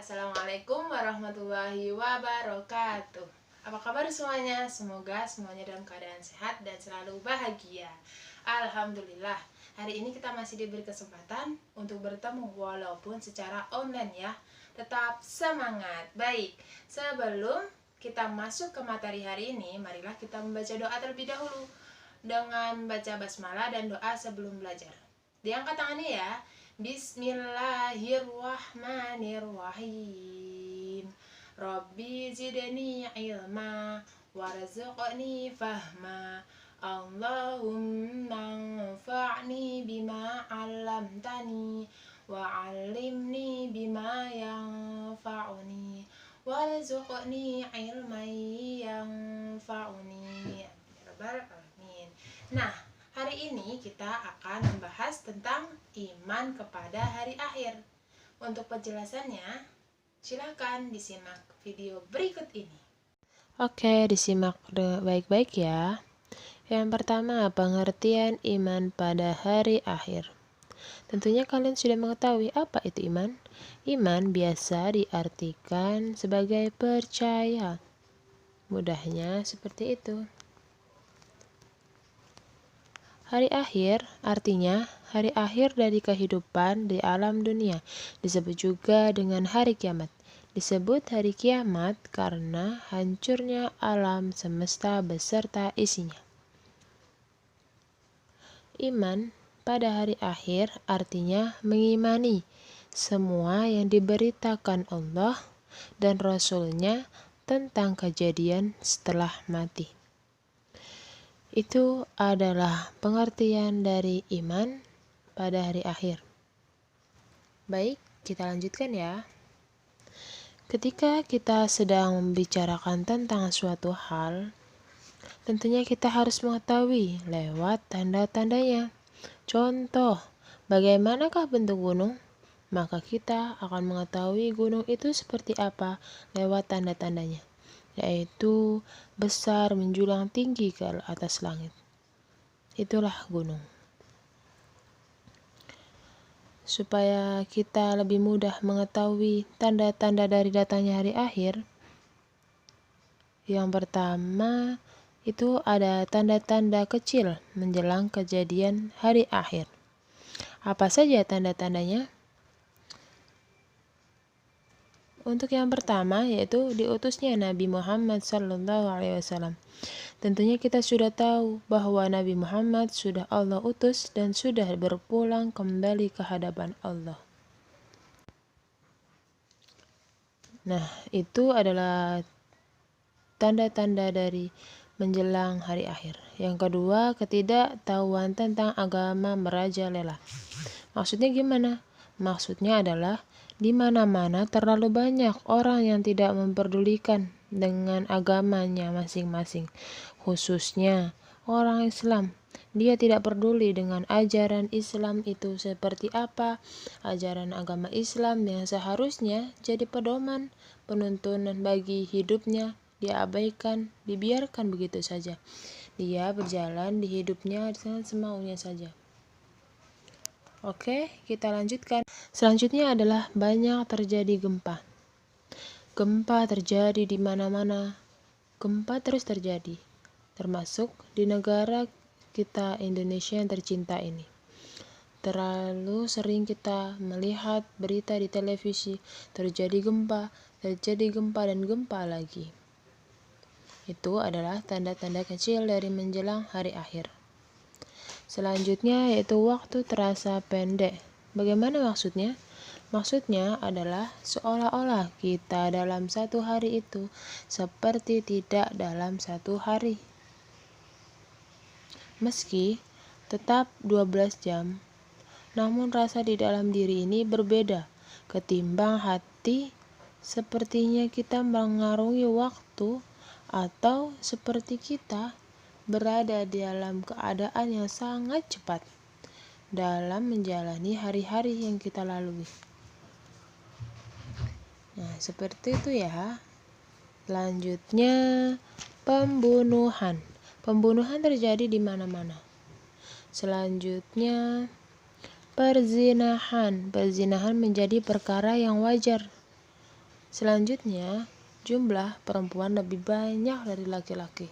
Assalamualaikum warahmatullahi wabarakatuh. Apa kabar semuanya? Semoga semuanya dalam keadaan sehat dan selalu bahagia. Alhamdulillah, hari ini kita masih diberi kesempatan untuk bertemu walaupun secara online ya. Tetap semangat. Baik, sebelum kita masuk ke materi hari ini, marilah kita membaca doa terlebih dahulu dengan baca basmalah dan doa sebelum belajar. Diangkat tangannya ya. Bismillahirrahmanirrahim. Rabbi zidni ilma warzuqni fahma. Allahumma anfa'ni bima 'allamtani wa 'allimni bima yanfa'uni warzuqni ilman yanfa'uni. Rabbal alamin. Nah, hari ini kita akan membahas tentang iman kepada hari akhir. Untuk penjelasannya, silakan disimak video berikut ini. Oke, disimak baik-baik ya. Yang pertama, pengertian iman pada hari akhir. Tentunya kalian sudah mengetahui apa itu iman. Iman biasa diartikan sebagai percaya. Mudahnya seperti itu. Hari akhir artinya hari akhir dari kehidupan di alam dunia. Disebut juga dengan hari kiamat. Disebut hari kiamat karena hancurnya alam semesta beserta isinya. Iman pada hari akhir artinya mengimani semua yang diberitakan Allah dan Rasul-Nya tentang kejadian setelah mati. Itu adalah pengertian dari iman pada hari akhir. Baik, kita lanjutkan ya. Ketika kita sedang membicarakan tentang suatu hal, tentunya kita harus mengetahui lewat tanda-tandanya. Contoh, bagaimanakah bentuk gunung? Maka kita akan mengetahui gunung itu seperti apa lewat tanda-tandanya, yaitu besar menjulang tinggi ke atas langit. Itulah gunung. Supaya kita lebih mudah mengetahui tanda-tanda dari datangnya hari akhir, yang pertama itu ada tanda-tanda kecil menjelang kejadian hari akhir. Apa saja tanda-tandanya? Untuk yang pertama yaitu diutusnya Nabi Muhammad SAW. Tentunya kita sudah tahu bahwa Nabi Muhammad sudah Allah utus dan sudah berpulang kembali ke hadapan Allah. Nah, itu adalah tanda-tanda dari menjelang hari akhir. Yang kedua, ketidaktahuan tentang agama merajalela. Maksudnya gimana? Maksudnya adalah di mana-mana terlalu banyak orang yang tidak memperdulikan dengan agamanya masing-masing, khususnya orang Islam. Dia tidak peduli dengan ajaran Islam itu seperti apa, ajaran agama Islam yang seharusnya jadi pedoman, penuntunan bagi hidupnya, dia abaikan, dibiarkan begitu saja. Dia berjalan di hidupnya dengan semaunya saja. Oke, kita lanjutkan. Selanjutnya adalah banyak terjadi gempa. Gempa terjadi di mana-mana. Gempa terus terjadi, termasuk di negara kita Indonesia yang tercinta ini. Terlalu sering kita melihat berita di televisi, terjadi gempa dan gempa lagi. Itu adalah tanda-tanda kecil dari menjelang hari akhir. Selanjutnya yaitu waktu terasa pendek. Bagaimana maksudnya? Maksudnya adalah seolah-olah kita dalam satu hari itu seperti tidak dalam satu hari. Meski tetap 12 jam, namun rasa di dalam diri ini berbeda ketimbang hati, sepertinya kita mengarungi waktu atau seperti kita berada di dalam keadaan yang sangat cepat dalam menjalani hari-hari yang kita lalui. Nah, seperti itu ya. Selanjutnya, pembunuhan. Pembunuhan terjadi di mana-mana. Selanjutnya, perzinahan. Perzinahan menjadi perkara yang wajar. Selanjutnya, jumlah perempuan lebih banyak dari laki-laki.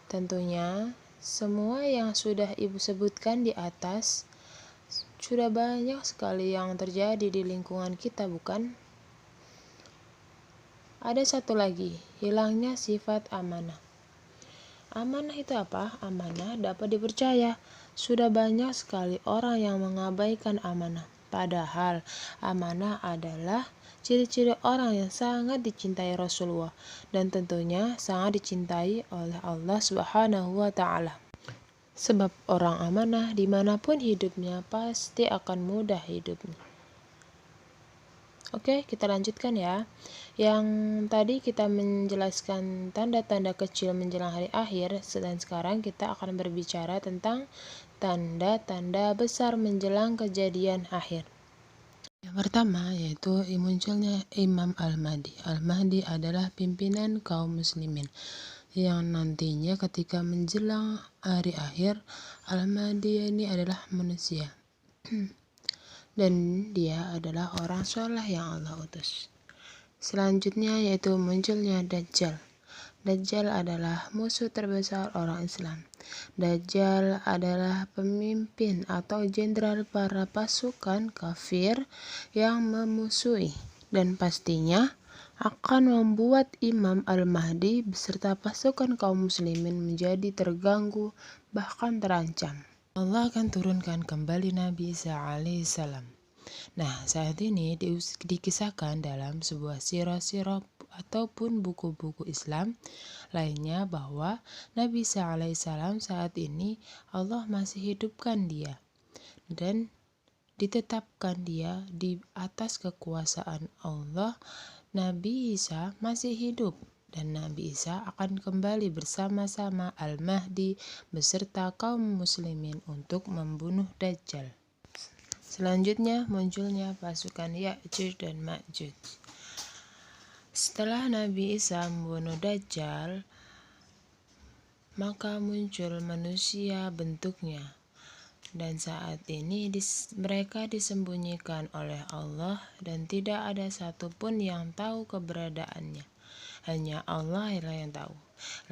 Tentunya, semua yang sudah Ibu sebutkan di atas sudah banyak sekali yang terjadi di lingkungan kita, bukan? Ada satu lagi, hilangnya sifat amanah. Amanah itu apa? Amanah dapat dipercaya. Sudah banyak sekali orang yang mengabaikan amanah. Padahal amanah adalah ciri-ciri orang yang sangat dicintai Rasulullah dan tentunya sangat dicintai oleh Allah Subhanahu wa Ta'ala. Sebab orang amanah dimanapun hidupnya pasti akan mudah hidupnya. Oke, kita lanjutkan ya. Yang tadi kita menjelaskan tanda-tanda kecil menjelang hari akhir, dan sekarang kita akan berbicara tentang tanda-tanda besar menjelang kejadian akhir. Yang pertama yaitu munculnya Imam Al-Mahdi. Al-Mahdi adalah pimpinan kaum muslimin yang nantinya ketika menjelang hari akhir, Al-Mahdi ini adalah manusia. Dan dia adalah orang soleh yang Allah utus. Selanjutnya yaitu munculnya Dajjal. Dajjal adalah musuh terbesar orang Islam. Dajjal adalah pemimpin atau jenderal para pasukan kafir yang memusuhi dan pastinya akan membuat Imam Al-Mahdi beserta pasukan kaum muslimin menjadi terganggu bahkan terancam. Allah akan turunkan kembali Nabi Isa alaihissalam. Nah, saat ini dikisahkan dalam sebuah sirah-sirah ataupun buku-buku Islam lainnya bahwa Nabi Isa alaihissalam saat ini Allah masih hidupkan dia dan ditetapkan dia di atas kekuasaan Allah. Nabi Isa masih hidup dan Nabi Isa akan kembali bersama-sama Al-Mahdi beserta kaum muslimin untuk membunuh Dajjal. Selanjutnya munculnya pasukan Ya'juj dan Ma'juj. Setelah Nabi Isa membunuh Dajjal, maka muncul manusia bentuknya. Dan saat ini mereka disembunyikan oleh Allah dan tidak ada satupun yang tahu keberadaannya. Hanya Allah yang tahu.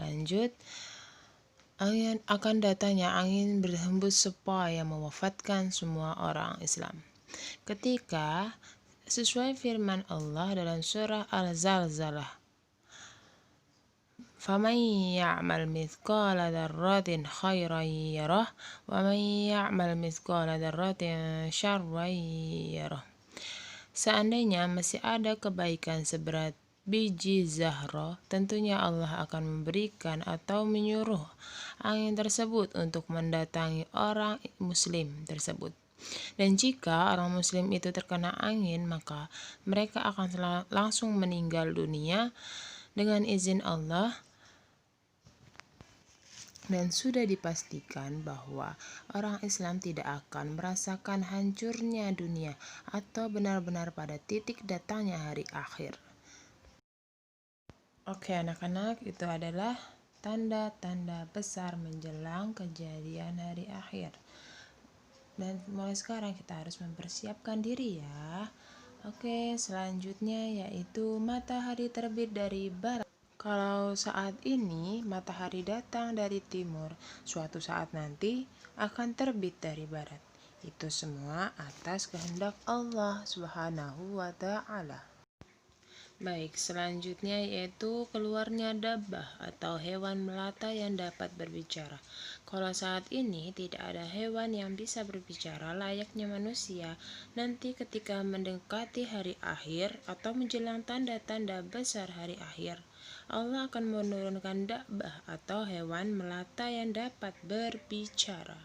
Lanjut, akan datangnya angin berhembus supaya mewafatkan semua orang Islam. Ketika sesuai firman Allah dalam surah Al-Zalzalah, "Faman ya'mal mithqala dzarratin khairan yarah wa man ya'mal mithqala dzarratin syarran yarah." Seandainya masih ada kebaikan seberat biji zahra, tentunya Allah akan memberikan atau menyuruh angin tersebut untuk mendatangi orang muslim tersebut. Dan jika orang muslim itu terkena angin, maka mereka akan langsung meninggal dunia dengan izin Allah. Dan sudah dipastikan bahwa orang Islam tidak akan merasakan hancurnya dunia atau benar-benar pada titik datangnya hari akhir. Oke anak-anak, itu adalah tanda-tanda besar menjelang kejadian hari akhir. Dan mulai sekarang kita harus mempersiapkan diri ya. Oke, selanjutnya yaitu matahari terbit dari barat. Kalau saat ini matahari datang dari timur, suatu saat nanti akan terbit dari barat. Itu semua atas kehendak Allah Subhanahu wa Ta'ala. Baik, selanjutnya yaitu keluarnya dabbah atau hewan melata yang dapat berbicara. Kalau saat ini tidak ada hewan yang bisa berbicara layaknya manusia, nanti ketika mendekati hari akhir atau menjelang tanda-tanda besar hari akhir, Allah akan menurunkan dabbah atau hewan melata yang dapat berbicara.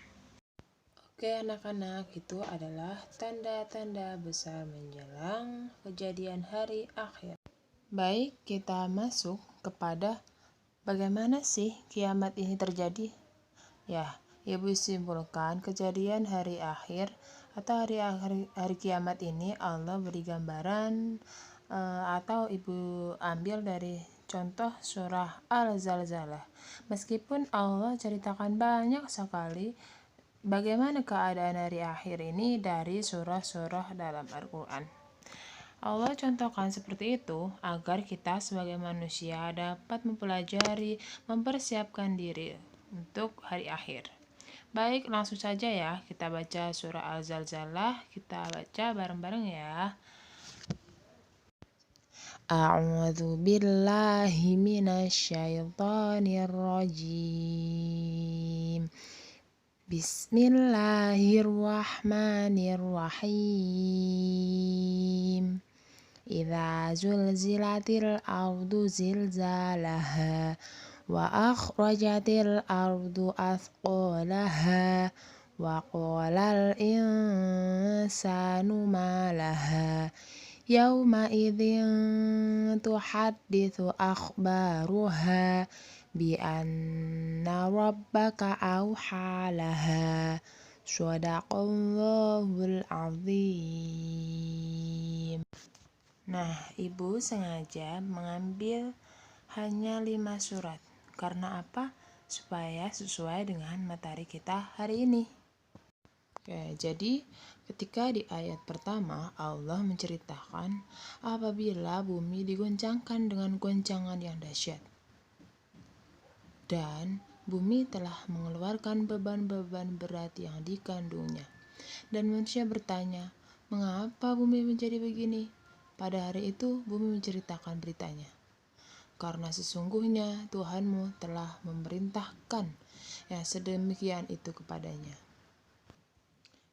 Oke anak-anak, itu adalah tanda-tanda besar menjelang kejadian hari akhir. Baik, kita masuk kepada bagaimana sih kiamat ini terjadi? Ya, Ibu simpulkan kejadian hari akhir atau hari kiamat ini Allah beri gambaran atau Ibu ambil dari contoh surah Al-Zalzalah. Meskipun Allah ceritakan banyak sekali bagaimana keadaan hari akhir ini dari surah-surah dalam Al-Quran. Allah contohkan seperti itu agar kita sebagai manusia dapat mempelajari, mempersiapkan diri untuk hari akhir. Baik, langsung saja ya kita baca surah Al-Zalzalah. Kita baca bareng-bareng ya. A'udzu billahi minasyaitonir rajim. Bismillahirrahmanirrahim. Idza zulzilatil ardu zilzalaha wa akhrajatil ardu athqalaha wa qalal insanu ma laha yawma idzin tuhadditsu akhbaruha bi anna rabbaka awha laha. Shadaqallahul azim. Nah, Ibu sengaja mengambil hanya 5 surat. Karena apa? Supaya sesuai dengan materi kita hari ini. Oke, jadi ketika di ayat pertama Allah menceritakan apabila bumi digoncangkan dengan goncangan yang dahsyat. Dan bumi telah mengeluarkan beban-beban berat yang dikandungnya. Dan manusia bertanya, mengapa bumi menjadi begini? Pada hari itu bumi menceritakan beritanya. Karena sesungguhnya Tuhanmu telah memerintahkan yang sedemikian itu kepadanya.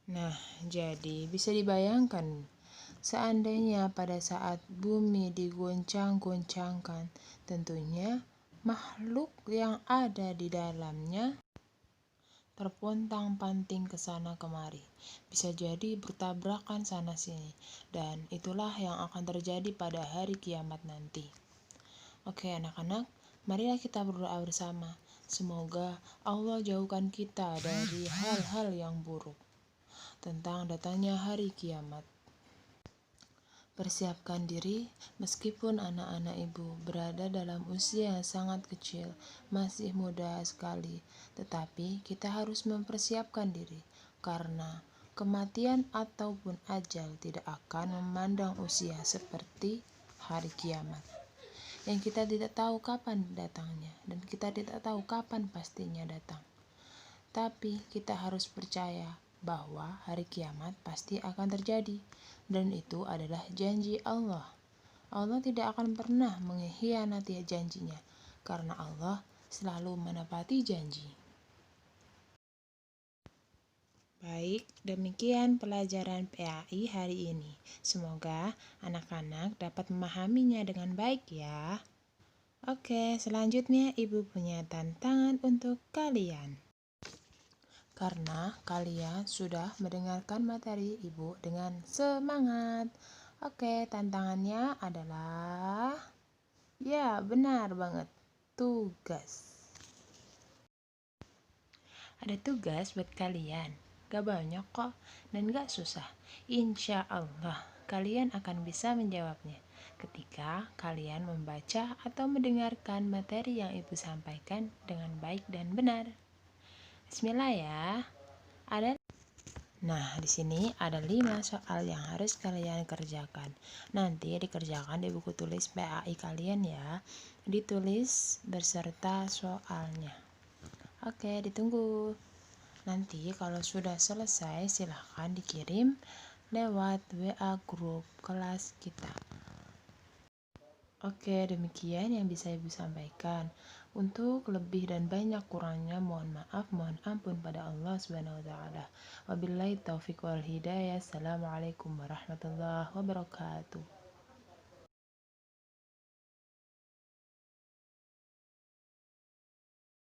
Nah, jadi bisa dibayangkan seandainya pada saat bumi digoncang-goncangkan, tentunya makhluk yang ada di dalamnya terpontang-panting ke sana kemari. Bisa jadi bertabrakan sana sini. Dan itulah yang akan terjadi pada hari kiamat nanti. Oke anak-anak, marilah kita berdoa bersama. Semoga Allah jauhkan kita dari hal-hal yang buruk tentang datangnya hari kiamat. Persiapkan diri meskipun anak-anak Ibu berada dalam usia yang sangat kecil, masih muda sekali, tetapi kita harus mempersiapkan diri karena kematian ataupun ajal tidak akan memandang usia seperti hari kiamat. Yang kita tidak tahu kapan datangnya dan kita tidak tahu kapan pastinya datang. Tapi kita harus percaya bahwa hari kiamat pasti akan terjadi, dan itu adalah janji Allah. Allah tidak akan pernah mengkhianati janjinya, karena Allah selalu menepati janji. Baik, demikian pelajaran PAI hari ini. Semoga anak-anak dapat memahaminya dengan baik ya. Oke, selanjutnya Ibu punya tantangan untuk kalian. Karena kalian sudah mendengarkan materi Ibu dengan semangat. Oke, tantangannya adalah, ya benar banget, tugas. Ada tugas buat kalian, gak banyak kok dan gak susah. Insya Allah kalian akan bisa menjawabnya ketika kalian membaca atau mendengarkan materi yang Ibu sampaikan dengan baik dan benar. Bismillah ya. Nah, di sini ada 5 soal yang harus kalian kerjakan. Nanti dikerjakan di buku tulis PAI kalian ya. Ditulis beserta soalnya. Oke, ditunggu. Nanti kalau sudah selesai silahkan dikirim lewat WA grup kelas kita. Oke, demikian yang bisa Ibu sampaikan. Untuk lebih dan banyak kurangnya mohon maaf, mohon ampun pada Allah Subhanahu wa taala. Wabillahi taufiq wal hidayah. Assalamualaikum warahmatullahi wabarakatuh.